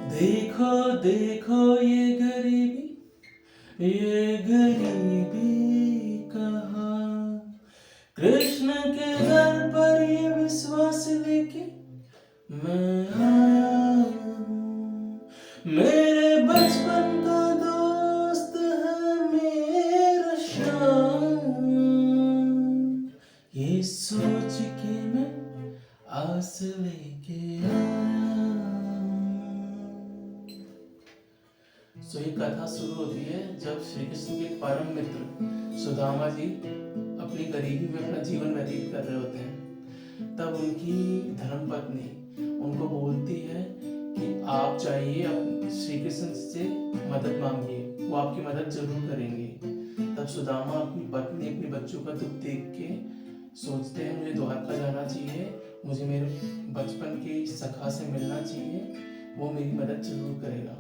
देखो देखो ये गरीबी कहाँ, कृष्ण के दर पर ये विश्वास लेके मैं आया हूँ। मेरे बचपन का दोस्त है मेरा श्याम, ये सोच के मैं आस लेके आया हूँ। सो ये कथा शुरू होती है जब श्री कृष्ण के परम मित्र सुदामा जी अपनी गरीबी में अपना जीवन व्यतीत कर रहे होते हैं। तब उनकी धर्मपत्नी उनको बोलती है कि आप जाइए श्री कृष्ण से मदद मांगिए, वो आपकी मदद जरूर करेंगे। तब सुदामा अपनी पत्नी अपने बच्चों का दुख देख के सोचते हैं मुझे द्वारका जाना चाहिए, मुझे मेरे बचपन के सखा से मिलना चाहिए, वो मेरी मदद जरूर करेगा।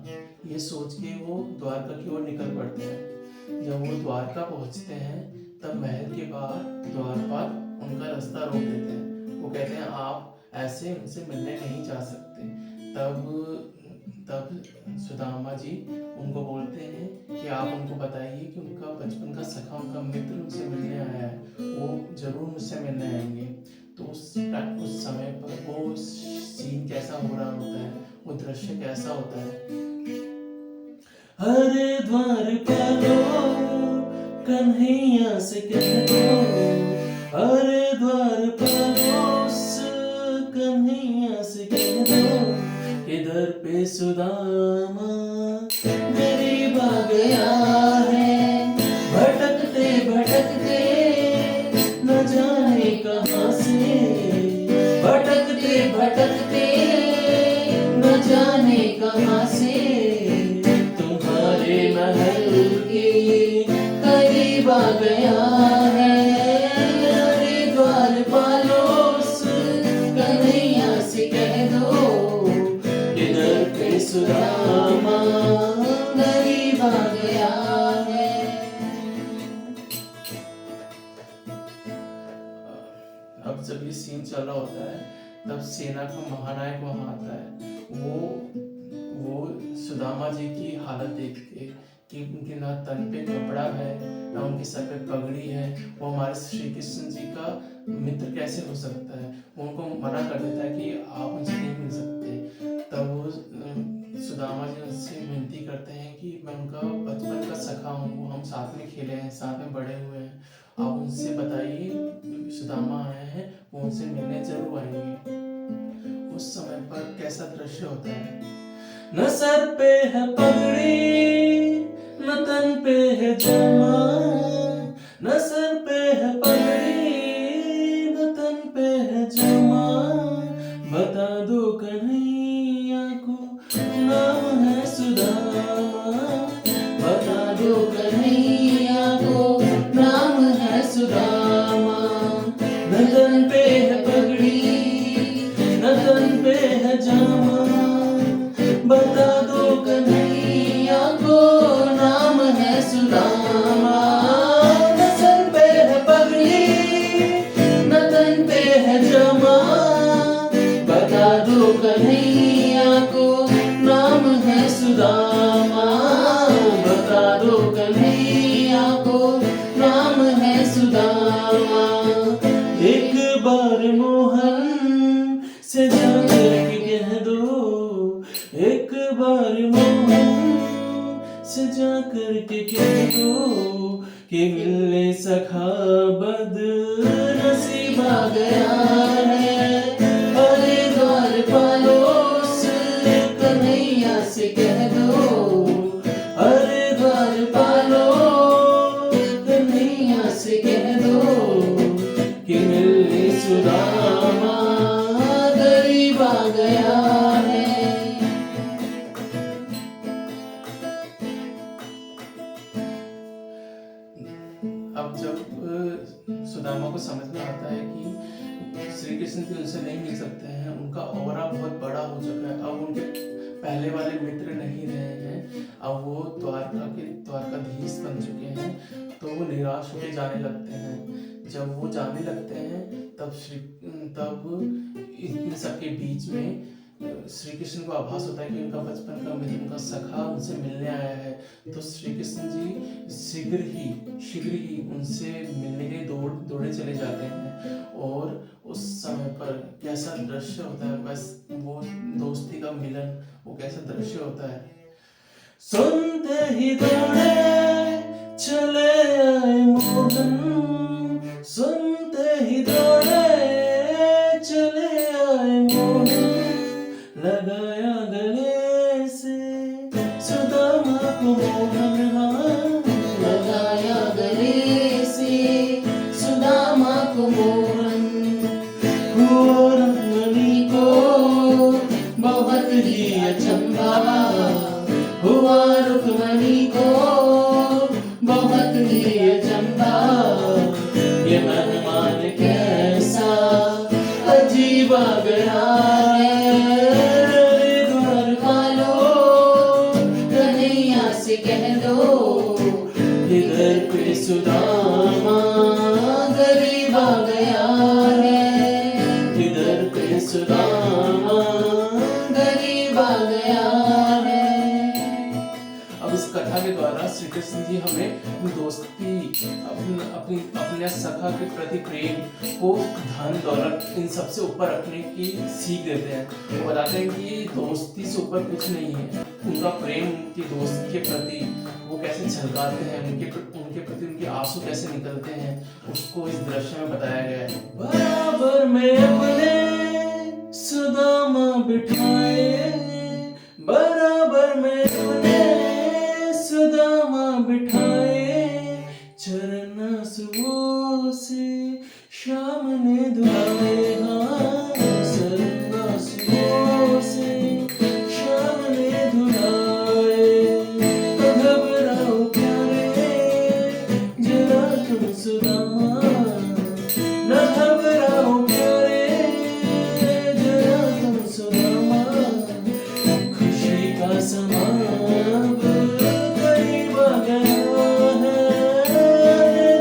ये सोच के वो द्वारका की ओर निकल पड़ते हैं। जब वो द्वारका पहुंचते हैं तब महल के बाहर द्वारपाल उनका रास्ता रोक देते हैं। वो कहते हैं आप ऐसे उनसे मिलने नहीं जा सकते। तब तब सुदामा जी उनको बोलते हैं कि आप उनको बताइए कि उनका बचपन का सखा, उनका मित्र उनसे मिलने आया है, वो जरूर मुझसे मिलने आएंगे। तो उस समय पर वो सीन कैसा हो रहा होता है, वो दृश्य कैसा होता है। हरे द्वार पालो कन्हैया से कह दो, हरे द्वार पालो कन्हैया से कह दो, इधर पे सुदामा गरीब आ गया है, भटकते भटकते न जाने कहाँ से, भटकते भटकते न जाने कहाँ से, तुम्हारे महल के करीब आ गया है। अरे द्वार पालोस कन्हैया से कह दो, इधर पे सुदामा गरीब आ गया है। अब जब ये सीन चल रहा होता है तब सेना का महानायक वहां आता है। वो सुदामा जी की हालत देख के कि उनके ना तन पे कपड़ा है ना उनके सर पे पगड़ी है, वो हमारे श्री कृष्ण जी का मित्र कैसे हो सकता है, वो उनको मना कर देता है कि आप मुझसे नहीं मिल सकते। तब वो सुदामा जी उनसे विनती करते हैं कि मैं उनका बचपन का सखा हूँ, हम साथ में खेले हैं, साथ में बड़े हुए हैं, आप उनसे बताइए सुदामा आए हैं, वो उनसे मिलने जरूर आएंगे। उस समय पर कैसा दृश्य होता है, न सर पे है पगड़ी न तन पे है जमा, न सर पे है पगड़ी न तन पे है जमा, बता दो कन्हैया को नाम है सुदामा, बता दो कन्हैया को नाम है सुदामा, न तन पे है पगड़ी न तन पे है जमा, बता दो कन्हैया को नाम है सुदामा, न सर पे है पगड़ी न तन पे है जमा, बता दो कन्हैया को नाम है सुदामा, बता दो कन्हैया को नाम है सुदामा। एक बार मोहन से जाकर के कह दो, एक बार मोहन से जाकर के कह दो कि मिलने सखा बद नसीब आ गया है। अरे द्वार पालोस कन्हैया से कह दो, अरे द्वार पालो कन्हैया से कह दो कि मिलने सुदामा गरीब आ गया है। अब जब सुदामा को समझ में आता है कि श्री कृष्ण भी उनसे नहीं मिल सकते हैं, उनका ऑरा बहुत बड़ा हो चुका है, अब उनके पहले वाले मित्र नहीं रहे हैं, अब वो द्वारकाधीश बन चुके हैं, तो वो निराश होकर जाने लगते हैं। जब वो जाने लगते हैं तब इन सबके बीच में श्री कृष्ण को आभास होता है कि उनका बचपन का मित्र, उनका सखा उनसे मिलने आया है। तो श्री कृष्ण जी शीघ्र ही उनसे मिलने के लिए दौड़े चले जाते हैं। और उस समय पर कैसा दृश्य होता है, बस वो दोस्ती का मिलन, वो कैसा दृश्य होता है। सुनते ही दौड़े चले आए मोहन, सुनते ही दौड़े चले आए मोहन, लगाया गले से सुदामा को मोहन, हाँ लगाया गले से सुदामा को मोहन। हुआ रुक्मणी को बहुत ही अचंभा, हुआ रुक्मणी को बहुत ही अचंभा, ये मेहमान कैसा अजीब आ गया है। द्वार वालों कन्हैया से कह दो, इधर पे सुदामा गरीब आ गया है, इधर पे सुदामा गरीब आ गया है। अब इस कथा के द्वारा श्री कृष्ण जी हमें दोस्ती, अपने सखा के प्रति प्रेम को धन दौलत इन सबसे ऊपर रखने की सीख देते हैं। वो बताते हैं कि दोस्ती से ऊपर कुछ नहीं है। उनका प्रेम उनकी दोस्त के प्रति वो कैसे झलकाते हैं, उनके प्रति उनके आंसू कैसे निकलते हैं, उसको इस दृश्य में बताया गया है। बराबर में अपने सुदामा बिठाए, बराबर में अपने सुदामा बिठाए, चरण सुबह से शाम ने धुलाए, हाँ चरण सुबह से शाम ने धुलाए। तो घबराओ प्यारे जरा तुम सुदामा, न घबराओ प्यारे जरा तुम सुदामा, खुशी का समा करीब आ गया है।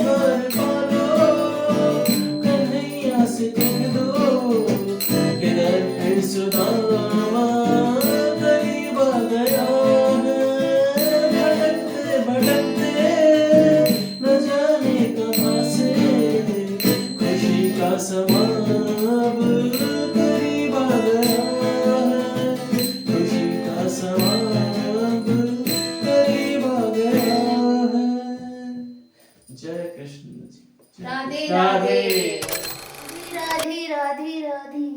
द्वार खोलो कन्हैया से कह दो, इधर पे सुदामा करीब आ गया है। भटकते भटकते न जाने कहाँ से, खुशी का समा अब करीब आ गया है, खुशी का समा अब करीब आ गया है। जय कृष्ण जी। राधे राधे। राधे राधे राधे।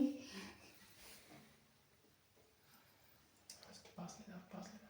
पास ले जा, पास ले जा।